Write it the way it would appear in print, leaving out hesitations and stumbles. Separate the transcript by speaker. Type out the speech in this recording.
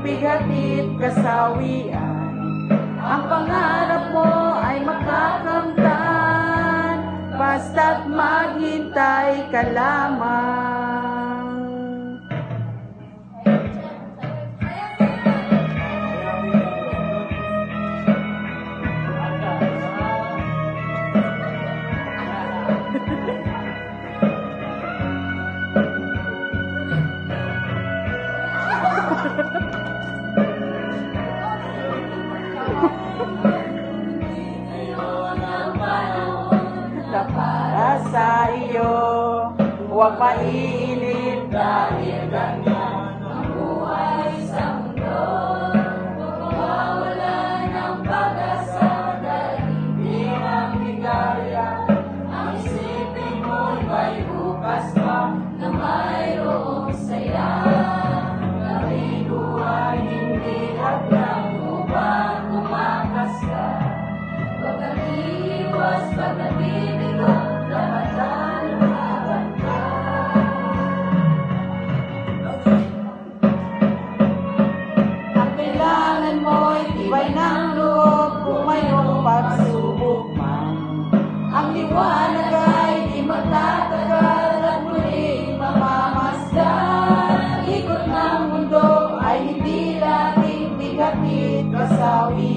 Speaker 1: bigatid kasawian. Ang pangarap mo ay makakamtan, basta't maghintay ka lamang. Para sa iyo, huwag mainit dahil ganyan ang buhay sa mundo. Mawawala ng pag-asa dahil hindi ang ligaya. Ang isipin mo'y may bukas pa na mayroong saya. Gawin buhay hindi hadlang upang tumakas ka. Huwag kang iiwas pag nabibigo, dapat lumaban ka. Ang kailangan mo'y tibay ng loob kung mayroong pagsubok man. Ang liwanag ay di magtatagal at muling mamamasdan. Ikot ng mundo ay hindi laging bigatid kasawi.